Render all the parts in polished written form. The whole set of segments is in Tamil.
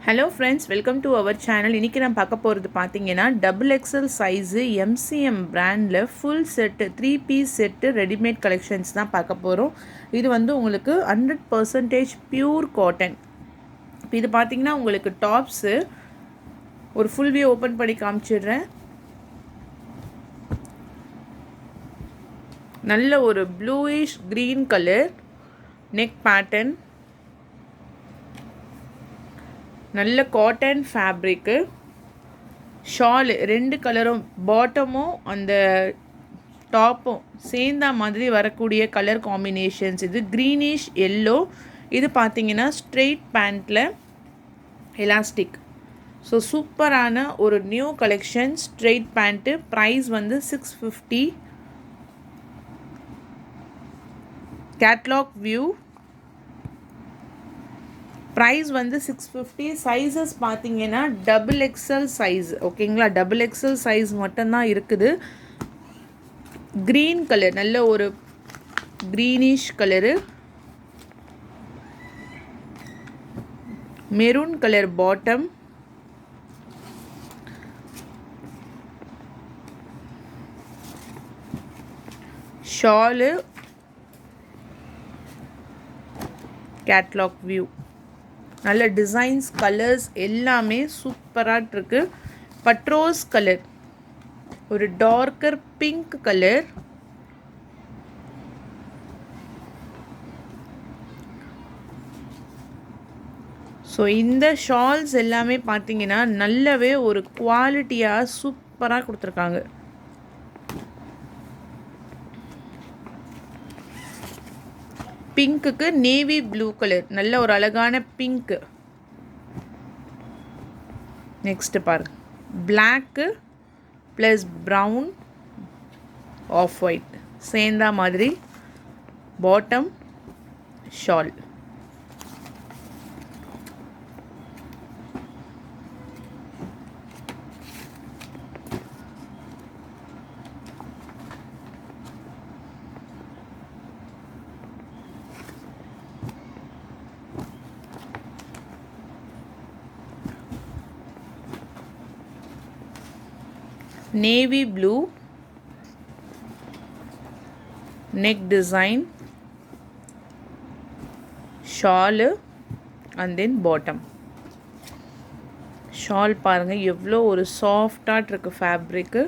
Hello friends, welcome to our channel. இன்னைக்கு நான் பார்க்க போகிறது பார்த்தீங்கன்னா XXL சைஸு MCM பிராண்டில் full set 3 piece set readymade collections தான் பார்க்க போகிறோம். இது வந்து உங்களுக்கு 100% பியூர் காட்டன். இப்போ இது பார்த்தீங்கன்னா உங்களுக்கு டாப்ஸு ஒரு ஃபுல் வியூ ஓப்பன் பண்ணி காமிச்சிடுறேன். நல்ல ஒரு bluish green colour neck pattern, நல்ல காட்டன் ஃபேப்ரிக்கு, ஷாலு ரெண்டு கலரும் பாட்டமும் அந்த டாப்பும் சேர்ந்த மாதிரி வரக்கூடிய கலர் காம்பினேஷன்ஸ். இது க்ரீனிஷ் எல்லோ. இது பார்த்தீங்கன்னா ஸ்ட்ரெயிட் பேண்ட்டில் எலாஸ்டிக். ஸோ சூப்பரான ஒரு new collection straight pant. Price வந்து 650. கேட்லாக் வியூ ப்ரைஸ் வந்து 650. சைஸஸ் பார்த்தீங்கன்னா XXL சைஸ். ஓகேங்களா, XXL சைஸ் மட்டும்தான் இருக்குது. க்ரீன் கலர், நல்ல ஒரு greenish colour, maroon colour bottom, Shalu, catalogue view. நல்ல டிசைன்ஸ், கலர்ஸ் எல்லாமே சூப்பராக இருக்கு. பட்ரோஸ் கலர், ஒரு டார்க்கர் பிங்க் கலர், ஸோ இந்த ஷால்ஸ் எல்லாமே பார்த்தீங்கன்னா நல்லாவே ஒரு குவாலிட்டியாக சூப்பராக கொடுத்துருக்காங்க. பிங்க்குக்கு நேவி ப்ளூ கலர், நல்ல ஒரு அழகான பிங்க்கு. நெக்ஸ்ட் பாருங்க, black plus brown off white சேர்ந்தா மாதிரி bottom shawl. navy blue neck design, shawl and then bottom. Shawl பாருங்கள் எவ்வளோ ஒரு சாஃப்டாக இருக்குது fabric.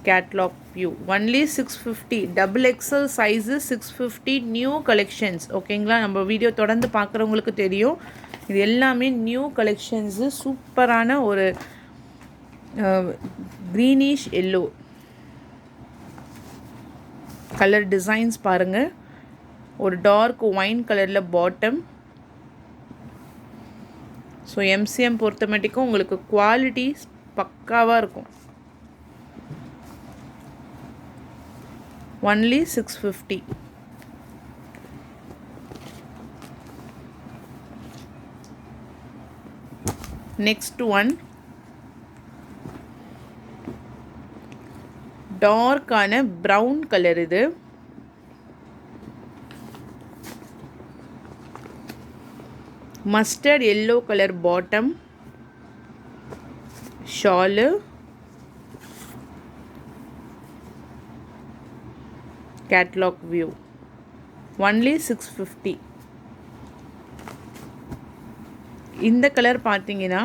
Catalogue view only 650. XXL size 650. New collections. ஓகேங்களா, நம்ம வீடியோ தொடர்ந்து பார்க்குறவங்களுக்கு தெரியும் இது எல்லாமே நியூ கலெக்ஷன்ஸு. சூப்பரான ஒரு க்ரீனிஷ் எல்லோ கலர் டிசைன்ஸ் பாருங்கள். ஒரு டார்க் ஒயின் கலரில் பாட்டம். ஸோ MCM பொறுத்த மட்டுக்கும் உங்களுக்கு குவாலிட்டி பக்காவாக இருக்கும். ஒன்லி 650. நெக்ஸ்ட் ஒன் டார்க்கான ப்ரௌன் கலர். இது mustard yellow colour bottom, Shalu, catalogue view only 650. இந்த கலர் பார்த்தீங்கன்னா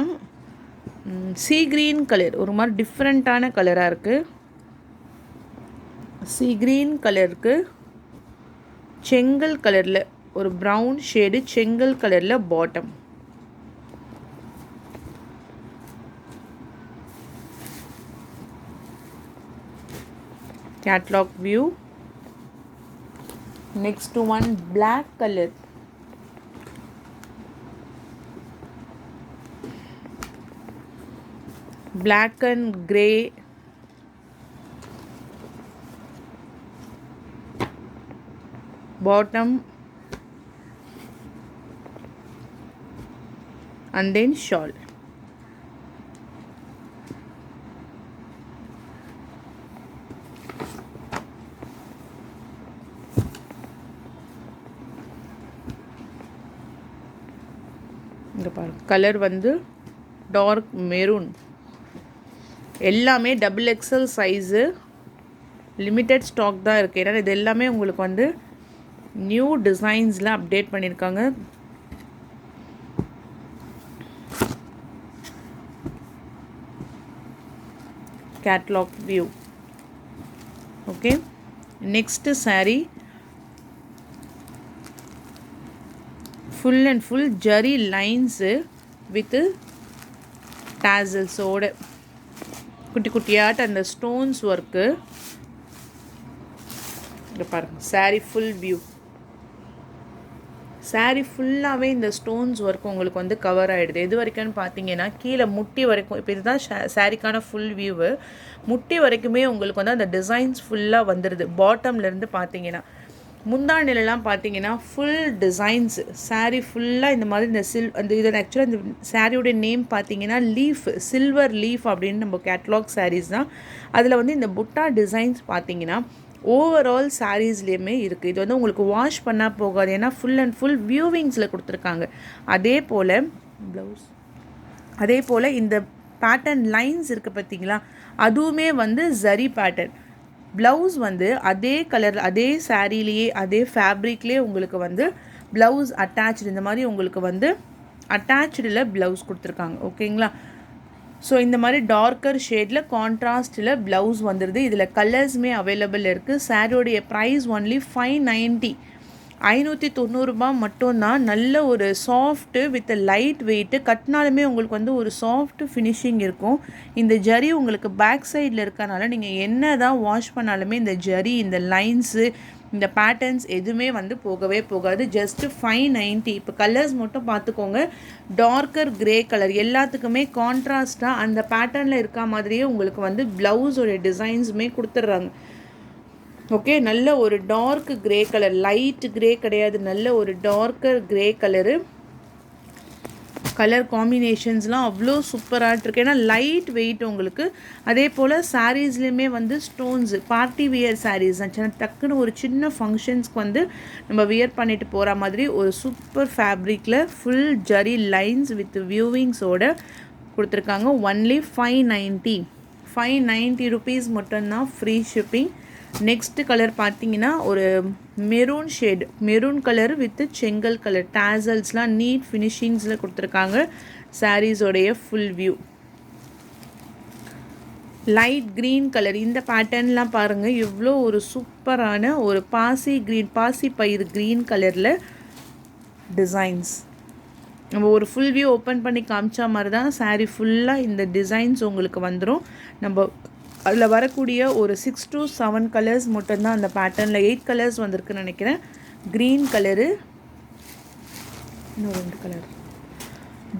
சீ க்ரீன் கலர், ஒரு மாதிரி டிஃப்ரெண்ட்டான கலராக இருக்குது. சி க்ரீன் கலருக்கு செங்கல் கலரில் ஒரு ப்ரௌன் ஷேடு, செங்கல் கலரில் bottom. Catalogue view. Next one black colour, black and grey, bottom and then shawl. இங்கே பாருங்க, கலர் வந்து டார்க் மெரூன். எல்லாமே double XL size, limited stock தான் இருக்குது. ஏன்னா இது எல்லாமே உங்களுக்கு வந்து நியூ டிசைன்ஸில் அப்டேட் பண்ணியிருக்காங்க. Catalogue view. Okay, next saree full and full zari lines with டேசல்ஸோட குட்டி குட்டியாட்ட அந்த ஸ்டோன்ஸ் ஒர்க்கு. இங்கே பாருங்கள், saree ஃபுல் வியூ. saree ஃபுல்லாகவே இந்த ஸ்டோன்ஸ் ஒர்க் உங்களுக்கு வந்து கவர் ஆகிடுது. எது வரைக்கும்னு பார்த்தீங்கன்னா கீழே முட்டி வரைக்கும். இப்போ இதுதான் சாரிக்கான ஃபுல் வியூவு. முட்டி வரைக்குமே உங்களுக்கு வந்து அந்த டிசைன்ஸ் ஃபுல்லாக வந்துடுது. பாட்டம்லேருந்து பார்த்தீங்கன்னா முந்தானிலெலாம் பார்த்தீங்கன்னா ஃபுல் டிசைன்ஸ். saree ஃபுல்லாக இந்த மாதிரி இந்த அந்த இதில் ஆக்சுவலாக இந்த சாரியோடைய நேம் பார்த்தீங்கன்னா லீஃப், சில்வர் லீஃப் அப்படின்னு நம்ம கேட்லாக் sarees தான். அதில் வந்து இந்த புட்டா டிசைன்ஸ் பார்த்தீங்கன்னா ஓவரால் சாரீஸ்லேயுமே இருக்குது. இது வந்து உங்களுக்கு வாஷ் பண்ணால் போகாது. ஏன்னா ஃபுல் அண்ட் ஃபுல் வியூவிங்ஸில் கொடுத்துருக்காங்க. அதே போல் ப்ளவுஸ், அதே போல் இந்த பேட்டர்ன் லைன்ஸ் இருக்குது பார்த்தீங்களா, அதுவுமே வந்து ஜரி பேட்டர்ன். ப்ளவுஸ் வந்து அதே கலர், அதே சாரீலேயே, அதே ஃபேப்ரிக்லேயே உங்களுக்கு வந்து ப்ளவுஸ் அட்டாச்சு. இந்த மாதிரி உங்களுக்கு வந்து அட்டாச்சில் ப்ளவுஸ் கொடுத்துருக்காங்க. ஓகேங்களா. ஸோ இந்த மாதிரி டார்க்கர் ஷேடில் கான்ட்ராஸ்ட்டில் ப்ளவுஸ் வந்துடுது. இதில் கலர்ஸுமே அவைலபிள் இருக்குது. சாரியோடைய ப்ரைஸ் ஒன்லி 590, 590 மட்டும்தான். நல்ல ஒரு சாஃப்ட்டு வித் லைட் வெயிட்டு. கட்டினாலுமே உங்களுக்கு வந்து ஒரு சாஃப்ட் ஃபினிஷிங் இருக்கும். இந்த ஜரி உங்களுக்கு பேக் சைடில் இருக்கனால நீங்கள் என்ன தான் வாஷ் பண்ணாலுமே இந்த ஜரி, இந்த லைன்ஸு, இந்த பேட்டர்ன்ஸ் எதுவுமே வந்து போகவே போகாது. ஜஸ்ட்டு 590. இப்போ கலர்ஸ் மட்டும் பார்த்துக்கோங்க. டார்க்கர் கிரே கலர் எல்லாத்துக்குமே கான்ட்ராஸ்ட்டாக அந்த பேட்டர்னில் இருக்க மாதிரியே உங்களுக்கு வந்து ப்ளவுஸோடைய டிசைன்ஸுமே கொடுத்துட்றாங்க. ஓகே, நல்ல ஒரு dark grey colour, light grey கிடையாது, நல்ல ஒரு டார்க்கர் கிரே கலரு. கலர் காம்பினேஷன்ஸ்லாம் அவ்வளோ சூப்பராக இருக்கு. ஏன்னா லைட் வெயிட் உங்களுக்கு. அதே போல் சாரீஸ்லேயுமே வந்து ஸ்டோன்ஸு, பார்ட்டி வியர் சாரீஸ் தான். டக்குன்னு ஒரு சின்ன ஃபங்க்ஷன்ஸ்க்கு வந்து நம்ம வியர் பண்ணிட்டு போகிற மாதிரி ஒரு சூப்பர் ஃபேப்ரிக்கில் ஃபுல் ஜரி லைன்ஸ் வித் வியூவிங்ஸோடு கொடுத்துருக்காங்க. ஒன்லி 590, 590 ருபீஸ் மட்டும்தான், ஃப்ரீ ஷிப்பிங். நெக்ஸ்ட் கலர் பார்த்தீங்கன்னா ஒரு maroon shade, maroon colour with செங்கல் கலர் டேசல்ஸ்லாம் நீட் ஃபினிஷிங்ஸில் கொடுத்துருக்காங்க. சாரீஸோடைய full view. Light green colour, இந்த பேட்டர்ன்லாம் பாருங்கள் எவ்வளோ ஒரு சூப்பரான ஒரு பாசி க்ரீன், பாசி பயிர் க்ரீன் கலரில் டிசைன்ஸ். நம்ம ஒரு ஃபுல் வியூ ஓப்பன் பண்ணி காமிச்சா மாதிரி தான் சாரீ ஃபுல்லாக இந்த டிசைன்ஸ் உங்களுக்கு வந்துடும். நம்ம அதில் வரக்கூடிய ஒரு 6 to 7 கலர்ஸ் மட்டும்தான் அந்த பேட்டர்னில். 8 கலர்ஸ் வந்திருக்குன்னு நினைக்கிறேன். க்ரீன் கலரு, இன்னும் 2 colour,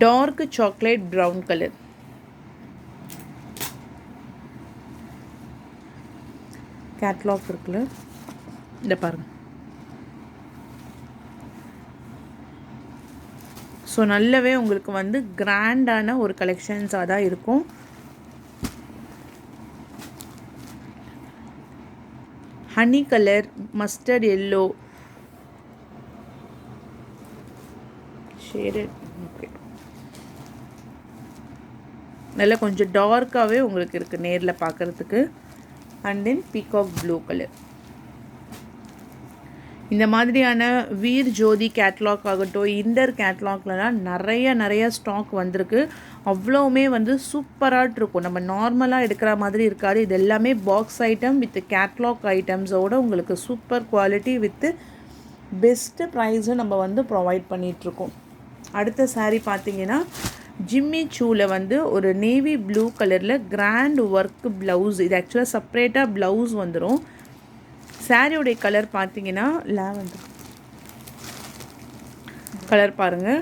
dark chocolate brown colour. Catalogue இருக்குல்ல, இந்த பாருங்கள். ஸோ நல்லாவே உங்களுக்கு வந்து கிராண்டான ஒரு கலெக்ஷன்ஸாக தான் இருக்கும். Honey colour, mustard yellow shaded. Okay, நல்லா கொஞ்சம் டார்க்காகவே உங்களுக்கு இருக்குது நேரில் பார்க்குறதுக்கு. And then peacock blue colour. இந்த மாதிரியான வீர் ஜோதி கேட்லாக் ஆகட்டும், இண்டர் கேட்லாக்லலாம் நிறைய ஸ்டாக் வந்திருக்கு. அவ்வளோவுமே வந்து சூப்பராக இருக்கும். நம்ம நார்மலாக எடுக்கிற மாதிரி இருக்காது. இது எல்லாமே பாக்ஸ் ஐட்டம் வித் கேட்லாக் ஐட்டம்ஸோடு உங்களுக்கு சூப்பர் குவாலிட்டி வித்து பெஸ்ட்டு ப்ரைஸும் நம்ம வந்து ப்ரொவைட் பண்ணிகிட்ருக்கோம். அடுத்த சாரீ பார்த்தீங்கன்னா ஜிம்மி சூவில் வந்து ஒரு நேவி ப்ளூ கலரில் கிராண்ட் ஒர்க் ப்ளவுஸ். இது ஆக்சுவலாக செப்ரேட்டாக ப்ளவுஸ் வந்துடும். சாரியோடைய கலர் பார்த்தீங்கன்னா லாவெண்டர் கலர் பாருங்கள்,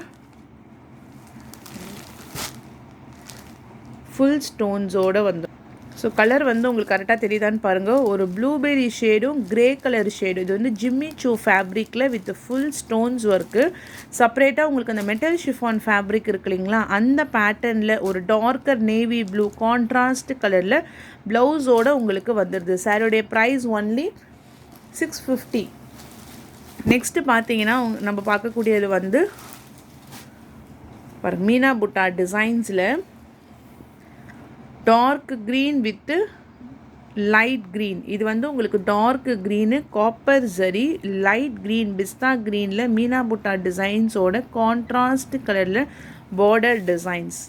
ஃபுல் ஸ்டோன்ஸோடு வந்துடும். ஸோ கலர் வந்து உங்களுக்கு கரெக்டாக தெரியுதான்னு பாருங்கள். ஒரு ப்ளூபெரி ஷேடும் கிரே கலர் ஷேடும். இது வந்து ஜிம்மி சூ ஃபேப்ரிக்கில் வித் ஃபுல் ஸ்டோன்ஸ் ஒர்க்கு. செப்பரேட்டாக உங்களுக்கு அந்த மெட்டல் ஷிஃபான் ஃபேப்ரிக் இருக்கு இல்லைங்களா, அந்த பேட்டர்னில் ஒரு டார்க்கர் நேவி ப்ளூ கான்ட்ராஸ்ட் கலரில் ப்ளவுஸோடு உங்களுக்கு வந்துடுது. சாரியோடைய ப்ரைஸ் ஒன்லி 650. நெக்ஸ்ட்டு பார்த்தீங்கன்னா நம்ம பார்க்கக்கூடியது வந்து பாருங்க மீனா புட்டா டிசைன்ஸில் dark green with light green. இது வந்து உங்களுக்கு dark green copper zari, light green பிஸ்தா க்ரீனில் மீனா புட்டா டிசைன்ஸோட கான்ட்ராஸ்ட் கலரில் border designs.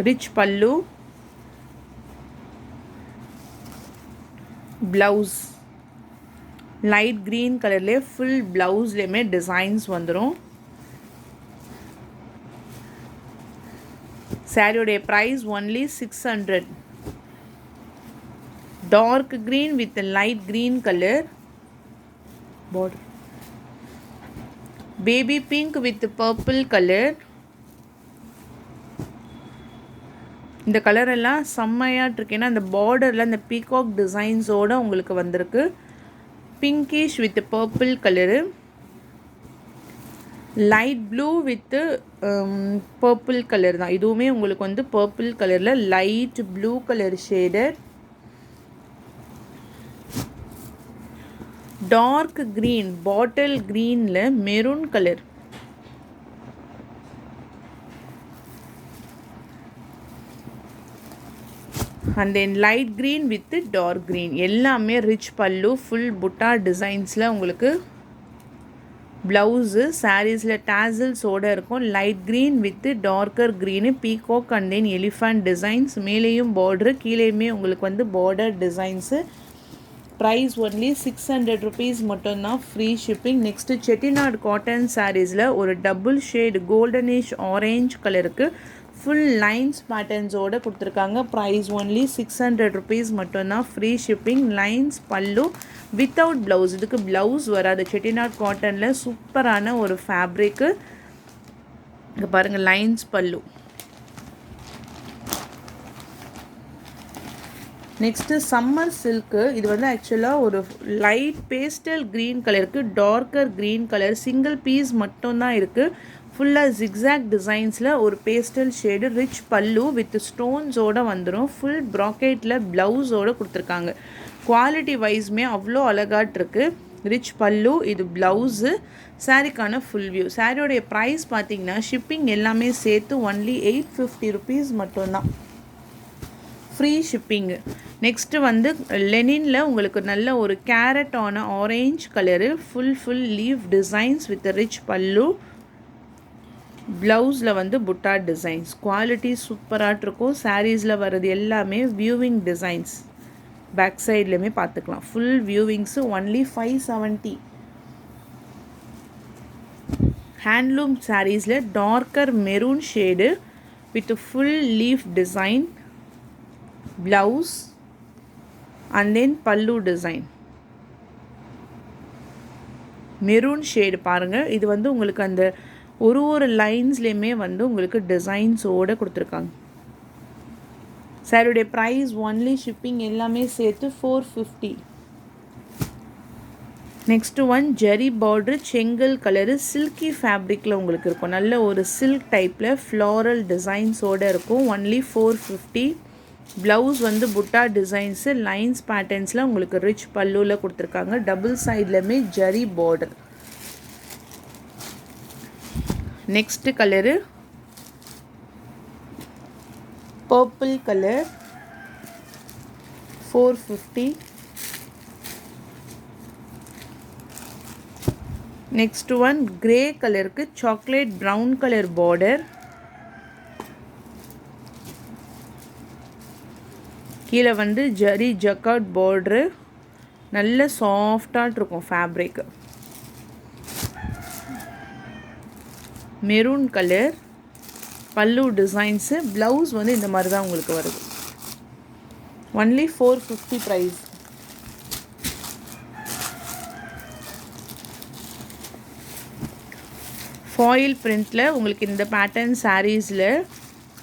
Rich pallu, blouse light green கலர்லேயே ஃபுல் ப்ளவுஸ்லேயுமே டிசைன்ஸ் வந்துடும். சாரியோடைய price only 600. Dark green with light green colour border, baby pink with purple colour. இந்த கலர் எல்லாம் செம்மையாட்டு இருக்கு. ஏன்னா அந்த பார்டரில் அந்த பீகாக் டிசைன்ஸோடு உங்களுக்கு வந்திருக்கு. Pinkish with purple colour, light blue with purple colour தான். இதுவுமே உங்களுக்கு வந்து பர்பிள் கலரில் லைட் ப்ளூ கலர் ஷேடர். டார்க் க்ரீன் பாட்டில் க்ரீனில் maroon colour. And then light green with dark green. எல்லாமே ரிச் பல்லு, ஃபுல் புட்டா டிசைன்ஸில் உங்களுக்கு ப்ளவுஸு. சாரீஸில் டேசல்ஸோடு இருக்கும். Light green with darker green, peacock and then elephant designs. மேலேயும் பார்டரு, கீழேயுமே உங்களுக்கு வந்து border designs. Price only 600 rupees மட்டும்தான், free shipping. Next Chettinad cotton சாரீஸில் ஒரு டபுள் ஷேடு கோல்டனிஷ் ஆரேஞ்ச் கலருக்கு ஃபுல் லைன்ஸ் பேட்டர்ன்ஸோடு கொடுத்துருக்காங்க. ப்ரைஸ் ஒன்லி 600 rupees மட்டும்தான், ஃப்ரீ ஷிப்பிங். லைன்ஸ் பல்லு வித்தவுட் ப்ளவுஸ். இதுக்கு ப்ளவுஸ் வராது. செட்டிநாடு காட்டனில் சூப்பரான ஒரு ஃபேப்ரிக்கு. இங்கே பாருங்கள் lines pallu. Next summer silk. இது வந்து ஆக்சுவலாக ஒரு லைட் பேஸ்டல் க்ரீன் கலருக்கு darker green colour single piece மட்டும்தான் இருக்குது. ஃபுல்லாக ஜிக்ஸாக் டிசைன்ஸில் ஒரு pastel shade, rich pallu with ஸ்டோன்ஸோடு வந்துடும். ஃபுல் ப்ராக்கெட்டில் ப்ளவுஸோடு கொடுத்துருக்காங்க. குவாலிட்டி வைஸுமே அவ்வளோ அழகாட்டிருக்கு. ரிச் பல்லு, இது ப்ளவுஸு, சாரீக்கான ஃபுல் வியூ. சாரியோடைய ப்ரைஸ் பார்த்திங்கன்னா ஷிப்பிங் எல்லாமே சேர்த்து ஒன்லி 850 rupees மட்டும்தான், ஃப்ரீ ஷிப்பிங்கு. நெக்ஸ்ட்டு வந்து லெனினில் உங்களுக்கு நல்ல ஒரு கேரட்டான orange colour, full leaf designs with rich pallu. ப்ளவுஸில் வந்து புட்டா டிசைன்ஸ். குவாலிட்டி சூப்பராக இருக்கும். சாரீஸில் வர்றது எல்லாமே வியூவிங் டிசைன்ஸ். பேக் சைட்லேயுமே பார்த்துக்கலாம். Full viewings only 570. ஹேண்ட்லூம் சாரீஸில் darker maroon shade with full leaf design, blouse and then pallu design. Maroon shade பாருங்கள். இது வந்து உங்களுக்கு அந்த ஒரு லைன்ஸ்லேயுமே வந்து உங்களுக்கு டிசைன்ஸோடு கொடுத்துருக்காங்க. சாரியுடைய ப்ரைஸ் ஒன்லி ஷிப்பிங் எல்லாமே சேர்த்து 450. நெக்ஸ்ட்டு ஒன் ஜெரி பார்டர் செங்கல் கலரு சில்கி ஃபேப்ரிக்கில் உங்களுக்கு இருக்கும். நல்ல ஒரு சில்க் டைப்பில் ஃப்ளாரல் டிசைன்ஸோடு இருக்கும். ஒன்லி 450. ப்ளவுஸ் வந்து புட்டா டிசைன்ஸு லைன்ஸ் பேட்டர்ன்ஸில் உங்களுக்கு ரிச் பல்லுவில் கொடுத்துருக்காங்க. டபுள் சைட்லேயுமே zari border. Next colour purple colour 450. Next one grey கலருக்கு சாக்லேட் ப்ரௌன் கலர் பார்டர். கீழே வந்து ஜரி ஜக்கார்ட் பார்டரு. நல்ல சாஃப்டாக இருக்கும் fabric. Maroon colour pallu designs. Blouse வந்து இந்த மாதிரி தான் உங்களுக்கு வருது. Only 450 price. ஃபாயில் பிரிண்டில் உங்களுக்கு இந்த பேட்டர்ன் சாரீஸில்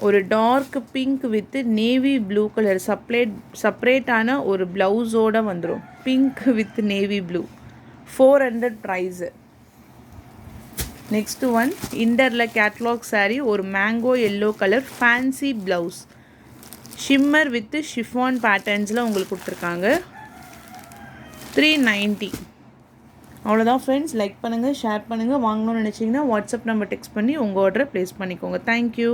ஒரு dark pink with navy blue colour செப்பரேட்டான ஒரு ப்ளவுஸோடு வந்துடும். Pink with navy blue 400 price. Next one இண்டரில் கேட்லாக் சாரீ, ஒரு mango yellow colour fancy blouse, shimmer with chiffon பேட்டர்ன்ஸில் உங்களுக்கு கொடுத்துருக்காங்க. 390. அவ்வளோதான் ஃப்ரெண்ட்ஸ். லைக் பண்ணுங்கள், ஷேர் பண்ணுங்கள். வாங்கணும்னு நினச்சிங்கன்னா வாட்ஸ்அப் நம்பர் டெக்ஸ்ட் பண்ணி உங்கள் ஆர்டரை ப்ளேஸ் பண்ணிக்கோங்க. தேங்க்யூ.